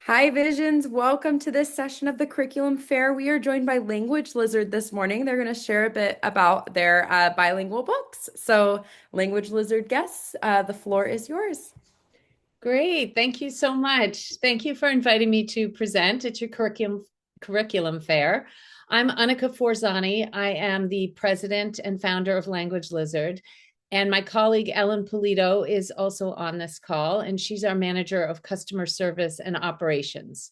Hi, Visions. Welcome to this session of the Curriculum Fair. We are joined by Language Lizard this morning. They're going to share a bit about their bilingual books. So, Language Lizard guests, the floor is yours. Great. Thank you so much. Thank you for inviting me to present at your curriculum fair. I'm Annika Forzani. I am the president and founder of Language Lizard. And my colleague Ellen Polito is also on this call, and she's our manager of customer service and operations.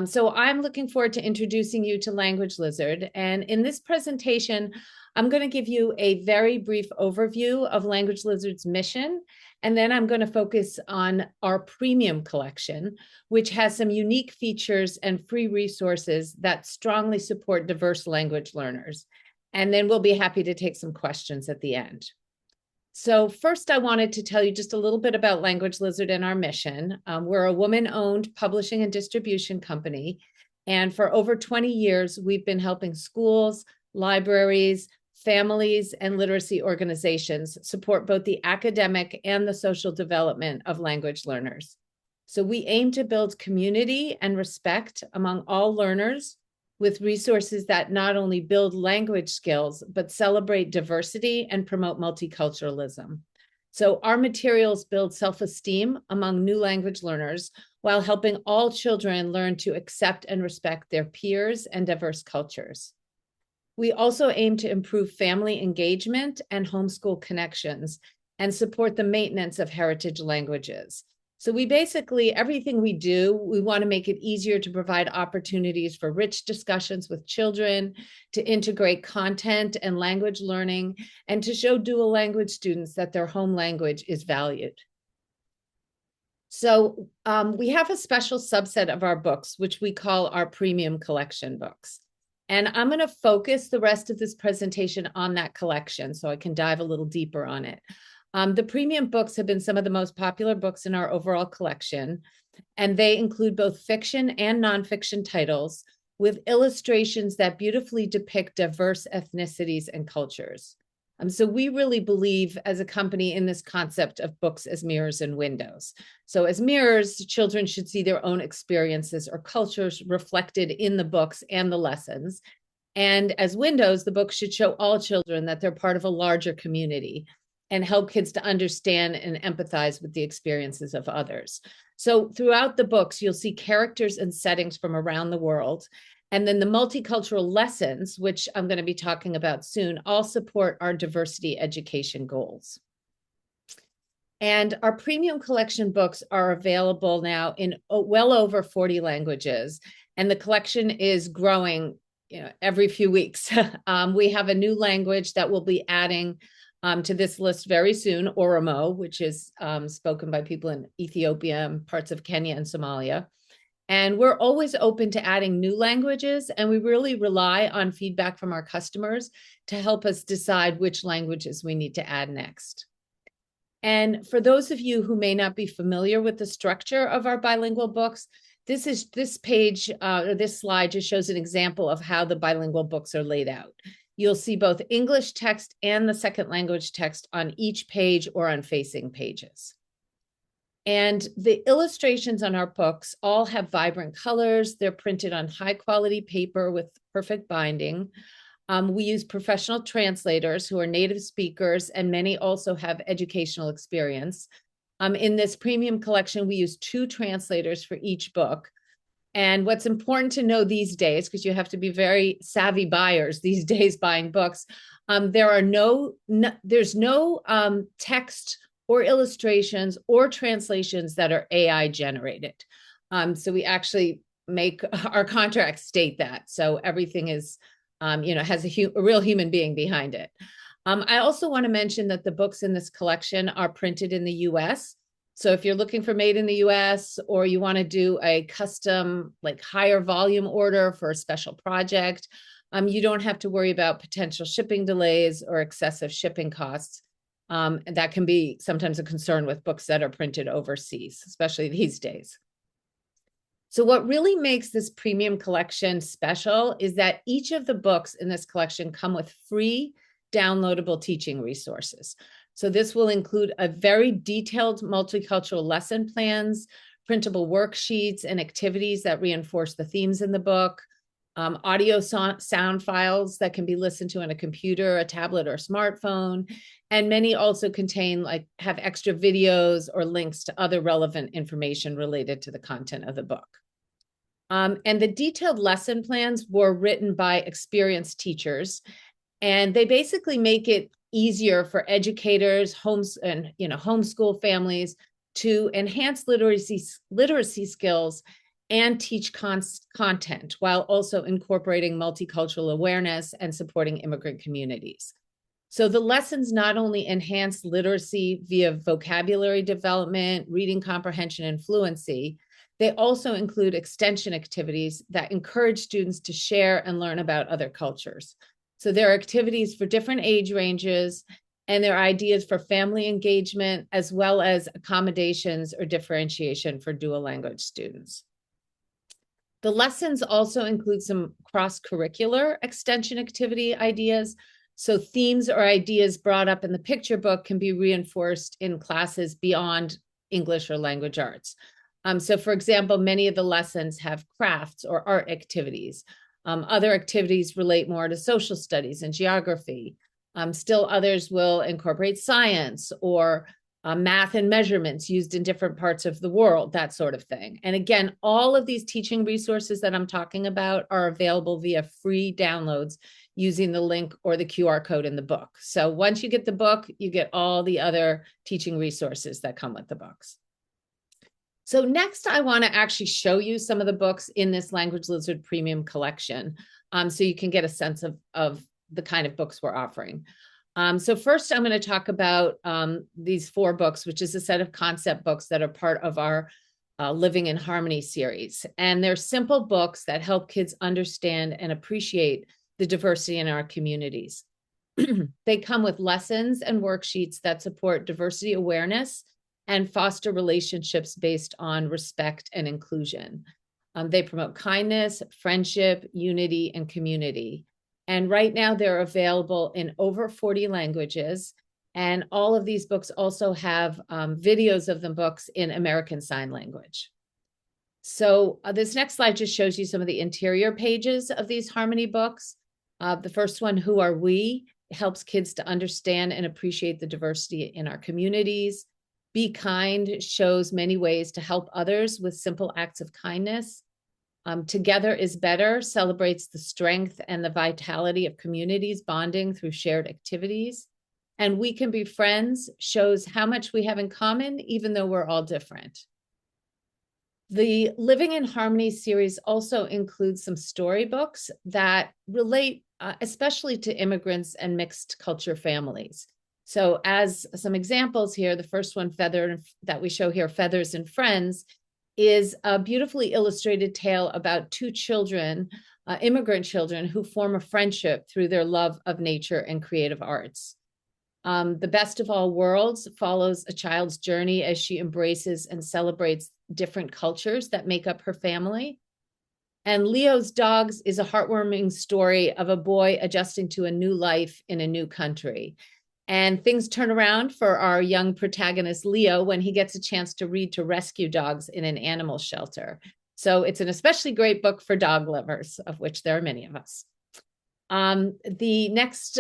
So I'm looking forward to introducing you to Language Lizard. And in this presentation, I'm going to give you a very brief overview of Language Lizard's mission. And then I'm going to focus on our premium collection, which has some unique features and free resources that strongly support diverse language learners. And then we'll be happy to take some questions at the end. So first, I wanted to tell you just a little bit about Language Lizard and our mission. We're a woman-owned publishing and distribution company. And for over 20 years, we've been helping schools, libraries, families, and literacy organizations support both the academic and the social development of language learners. So we aim to build community and respect among all learners with resources that not only build language skills, but celebrate diversity and promote multiculturalism. So our materials build self-esteem among new language learners while helping all children learn to accept and respect their peers and diverse cultures. We also aim to improve family engagement and homeschool connections and support the maintenance of heritage languages. So we basically, everything we do, we want to make it easier to provide opportunities for rich discussions with children, to integrate content and language learning, and to show dual language students that their home language is valued. So we have a special subset of our books, which we call our premium collection books. And I'm going to focus the rest of this presentation on that collection so I can dive a little deeper on it. The premium books have been some of the most popular books in our overall collection, and they include both fiction and nonfiction titles with illustrations that beautifully depict diverse ethnicities and cultures. So we really believe as a company in this concept of books as mirrors and windows. So as mirrors, children should see their own experiences or cultures reflected in the books and the lessons. And as windows, the books should show all children that they're part of a larger community and help kids to understand and empathize with the experiences of others. So throughout the books, you'll see characters and settings from around the world. And then the multicultural lessons, which I'm going to be talking about soon, all support our diversity education goals. And our premium collection books are available now in well over 40 languages. And the collection is growing, every few weeks. We have a new language that we'll be adding to this list very soon, Oromo, which is spoken by people in Ethiopia and parts of Kenya and Somalia. And we're always open to adding new languages, and we really rely on feedback from our customers to help us decide which languages we need to add next. And for those of you who may not be familiar with the structure of our bilingual books, this page or this slide just shows an example of how the bilingual books are laid out. You'll see both English text and the second language text on each page or on facing pages. And the illustrations on our books all have vibrant colors. They're printed on high quality paper with perfect binding. We use professional translators who are native speakers, and many also have educational experience. In this premium collection, we use 2 translators for each book. And what's important to know these days, because you have to be very savvy buyers these days buying books, there's no text or illustrations or translations that are AI generated. So we actually make our contracts state that. So everything is, has a real human being behind it. I also want to mention that the books in this collection are printed in the US. So if you're looking for made in the US, or you want to do a custom, like higher volume order for a special project, you don't have to worry about potential shipping delays or excessive shipping costs. That can be sometimes a concern with books that are printed overseas, especially these days. So what really makes this premium collection special is that each of the books in this collection come with free downloadable teaching resources. So this will include a very detailed multicultural lesson plans, printable worksheets and activities that reinforce the themes in the book, audio sound files that can be listened to on a computer, a tablet, or smartphone. And many also contain, have extra videos or links to other relevant information related to the content of the book. And the detailed lesson plans were written by experienced teachers, and they basically make it easier for educators, homeschool families to enhance literacy skills and teach content while also incorporating multicultural awareness and supporting immigrant communities. So the lessons not only enhance literacy via vocabulary development, reading comprehension, and fluency, they also include extension activities that encourage students to share and learn about other cultures. So there are activities for different age ranges, and there are ideas for family engagement, as well as accommodations or differentiation for dual language students. The lessons also include some cross-curricular extension activity ideas. So themes or ideas brought up in the picture book can be reinforced in classes beyond English or language arts. So for example, many of the lessons have crafts or art activities. Other activities relate more to social studies and geography. Still others will incorporate science or math and measurements used in different parts of the world, that sort of thing. And again, all of these teaching resources that I'm talking about are available via free downloads using the link or the QR code in the book. So once you get the book, you get all the other teaching resources that come with the books. So next, I want to actually show you some of the books in this Language Lizard Premium collection, so you can get a sense of the kind of books we're offering. So first, I'm going to talk about these 4 books, which is a set of concept books that are part of our Living in Harmony series. And they're simple books that help kids understand and appreciate the diversity in our communities. They come with lessons and worksheets that support diversity awareness and foster relationships based on respect and inclusion. They promote kindness, friendship, unity, and community. And right now they're available in over 40 languages. And all of these books also have videos of the books in American Sign Language. So this next slide just shows you some of the interior pages of these Harmony books. The first one, Who Are We?, helps kids to understand and appreciate the diversity in our communities. Be Kind shows many ways to help others with simple acts of kindness. Together is Better celebrates the strength and the vitality of communities bonding through shared activities. And We Can Be Friends shows how much we have in common, even though we're all different. The Living in Harmony series also includes some storybooks that relate especially to immigrants and mixed culture families. So as some examples here, the first one, that we show here, Feathers and Friends, is a beautifully illustrated tale about 2 children, immigrant children, who form a friendship through their love of nature and creative arts. The Best of All Worlds follows a child's journey as she embraces and celebrates different cultures that make up her family. And Leo's Dogs is a heartwarming story of a boy adjusting to a new life in a new country. And things turn around for our young protagonist, Leo, when he gets a chance to read to rescue dogs in an animal shelter. So it's an especially great book for dog lovers, of which there are many of us. The next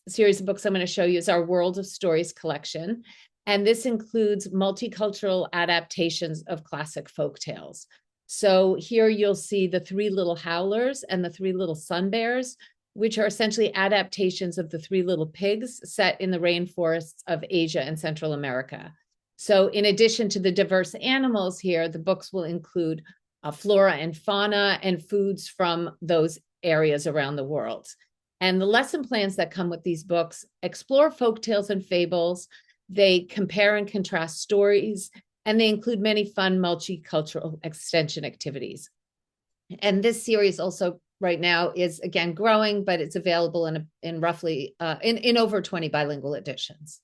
series of books I'm going to show you is our World of Stories collection. And this includes multicultural adaptations of classic folk tales. So here you'll see The Three Little Howlers and The Three Little Sun Bears, which are essentially adaptations of The Three Little Pigs set in the rainforests of Asia and Central America. So in addition to the diverse animals here, the books will include flora and fauna and foods from those areas around the world. And the lesson plans that come with these books explore folktales and fables. They compare and contrast stories, and they include many fun multicultural extension activities. And this series also right now is again growing, but it's available in roughly in over 20 bilingual editions.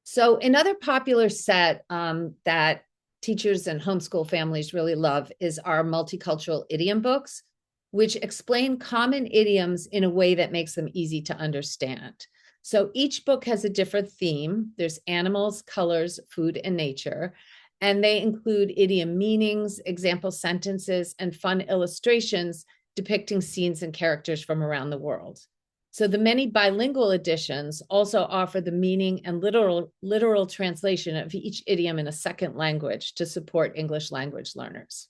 So another popular set that teachers and homeschool families really love is our multicultural idiom books, which explain common idioms in a way that makes them easy to understand. So each book has a different theme. There's animals, colors, food, and nature. And they include idiom meanings, example sentences, and fun illustrations depicting scenes and characters from around the world. So the many bilingual editions also offer the meaning and literal translation of each idiom in a second language to support English language learners.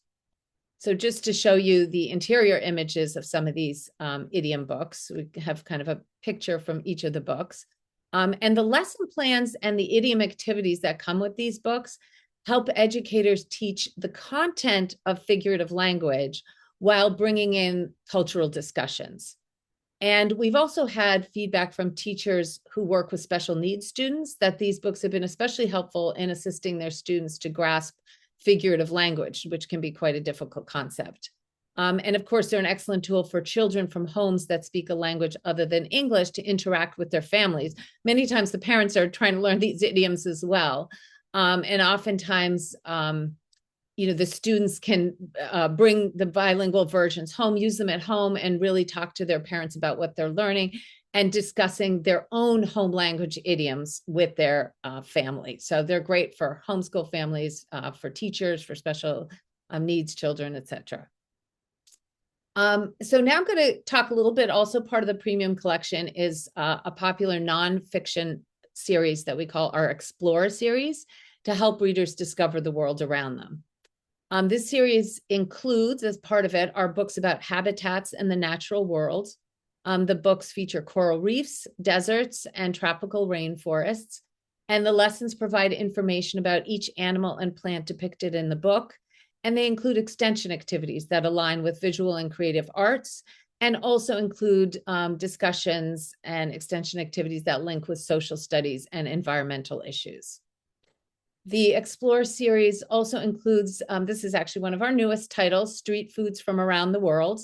So just to show you the interior images of some of these idiom books, we have kind of a picture from each of the books. And the lesson plans and the idiom activities that come with these books help educators teach the content of figurative language while bringing in cultural discussions. And we've also had feedback from teachers who work with special needs students that these books have been especially helpful in assisting their students to grasp figurative language, which can be quite a difficult concept. And of course, they're an excellent tool for children from homes that speak a language other than English to interact with their families. Many times the parents are trying to learn these idioms as well. And oftentimes, the students can bring the bilingual versions home, use them at home, and really talk to their parents about what they're learning and discussing their own home language idioms with their family. So they're great for homeschool families, for teachers, for special needs children, etc. So now I'm going to talk a little bit. Also, part of the premium collection is a popular nonfiction series that we call our Explore series to help readers discover the world around them. This series includes, as part of it, our books about habitats and the natural world. The books feature coral reefs, deserts, and tropical rainforests. And the lessons provide information about each animal and plant depicted in the book. And they include extension activities that align with visual and creative arts, and also include discussions and extension activities that link with social studies and environmental issues. The Explore series also includes, this is actually one of our newest titles, Street Foods from Around the World.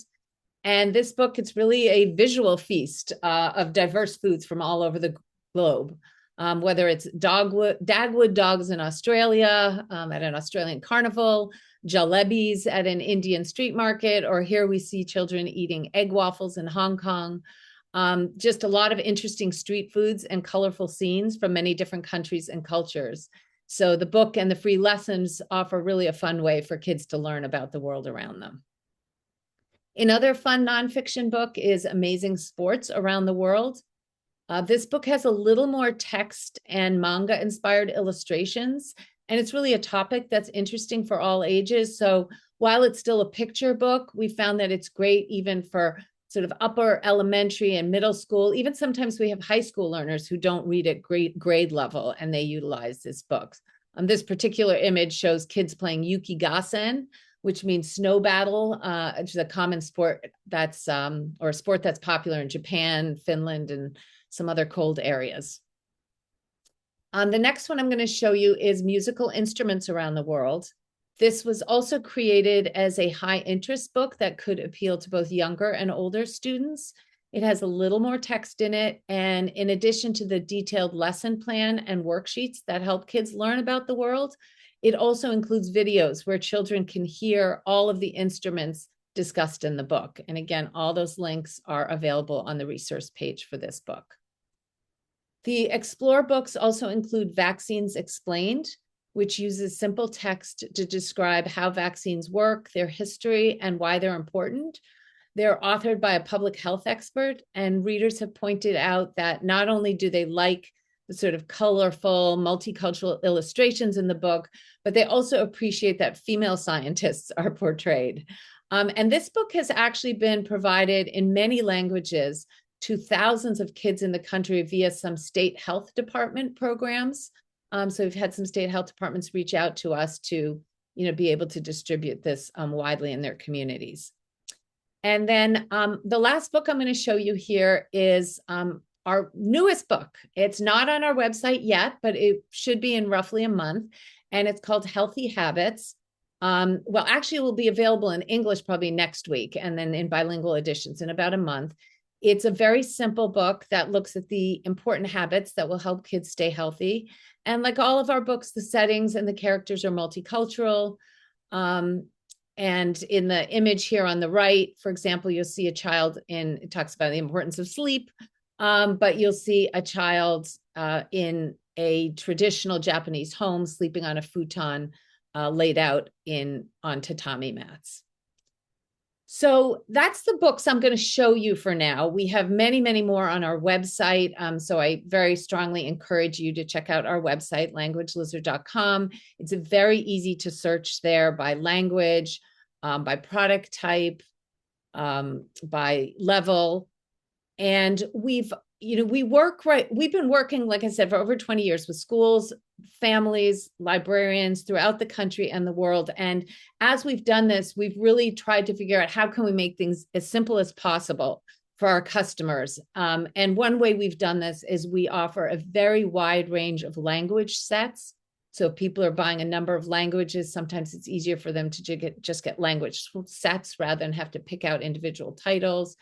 And this book, it's really a visual feast of diverse foods from all over the globe, whether it's Dagwood dogs in Australia, at an Australian carnival, jalebis at an Indian street market, or here we see children eating egg waffles in Hong Kong. Just a lot of interesting street foods and colorful scenes from many different countries and cultures. So the book and the free lessons offer really a fun way for kids to learn about the world around them. Another fun nonfiction book is Amazing Sports Around the World. This book has a little more text and manga-inspired illustrations, and it's really a topic that's interesting for all ages. So while it's still a picture book, we found that it's great even for sort of upper elementary and middle school. Even sometimes we have high school learners who don't read at grade level, and they utilize this book. This particular image shows kids playing yukigassen, which means snow battle, which is a common sport that's, or a sport that's popular in Japan, Finland, and some other cold areas. The next one I'm going to show you is Musical Instruments Around the World. This was also created as a high interest book that could appeal to both younger and older students. It has a little more text in it. And in addition to the detailed lesson plan and worksheets that help kids learn about the world, it also includes videos where children can hear all of the instruments discussed in the book. And again, all those links are available on the resource page for this book. The Explore books also include Vaccines Explained, which uses simple text to describe how vaccines work, their history, and why they're important. They're authored by a public health expert, and readers have pointed out that not only do they like the sort of colorful, multicultural illustrations in the book, but they also appreciate that female scientists are portrayed. And this book has actually been provided in many languages to thousands of kids in the country via some state health department programs. So we've had some state health departments reach out to us to, be able to distribute this widely in their communities. And then the last book I'm going to show you here is our newest book. It's not on our website yet, but it should be in roughly a month. And it's called Healthy Habits. Well, actually, it will be available in English probably next week, and then in bilingual editions in about a month. It's a very simple book that looks at the important habits that will help kids stay healthy. And like all of our books, the settings and the characters are multicultural. And in the image here on the right, for example, you'll see a child it talks about the importance of sleep, but you'll see a child in a traditional Japanese home sleeping on a futon laid out on tatami mats. So that's the books I'm going to show you for now. We have many, many more on our website. So I very strongly encourage you to check out our website, languagelizard.com. It's very easy to search there by language, by product type, by level. And we've been working, like I said, for over 20 years with schools, families, librarians throughout the country and the world. And as we've done this, we've really tried to figure out how can we make things as simple as possible for our customers. And one way we've done this is we offer a very wide range of language sets. So if people are buying a number of languages, sometimes it's easier for them to just get language sets rather than have to pick out individual titles.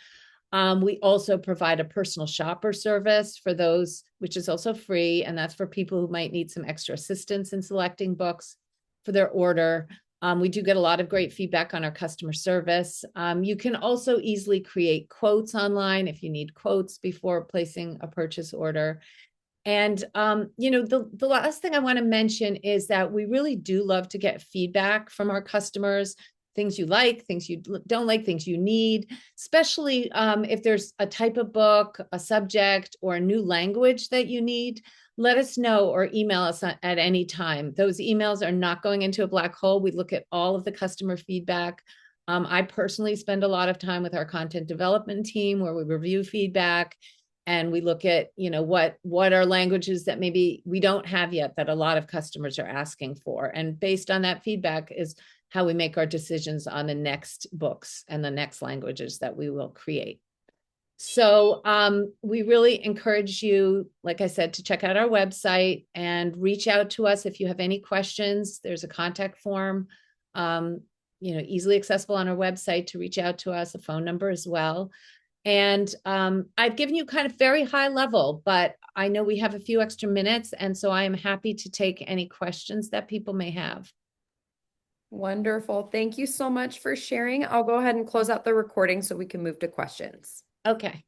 We also provide a personal shopper service for those, which is also free. And that's for people who might need some extra assistance in selecting books for their order. We do get a lot of great feedback on our customer service. You can also easily create quotes online if you need quotes before placing a purchase order. And, the last thing I want to mention is that we really do love to get feedback from our customers. Things you like, things you don't like, things you need, especially if there's a type of book, a subject, or a new language that you need, let us know or email us at any time. Those emails are not going into a black hole. We look at all of the customer feedback. I personally spend a lot of time with our content development team where we review feedback and we look at, what are languages that maybe we don't have yet that a lot of customers are asking for. And based on that feedback is how we make our decisions on the next books and the next languages that we will create. So we really encourage you, like I said, to check out our website and reach out to us if you have any questions. There's a contact form, easily accessible on our website to reach out to us, a phone number as well. And I've given you kind of very high level, but I know we have a few extra minutes. And so I am happy to take any questions that people may have. Wonderful. Thank you so much for sharing. I'll go ahead and close out the recording so we can move to questions. Okay.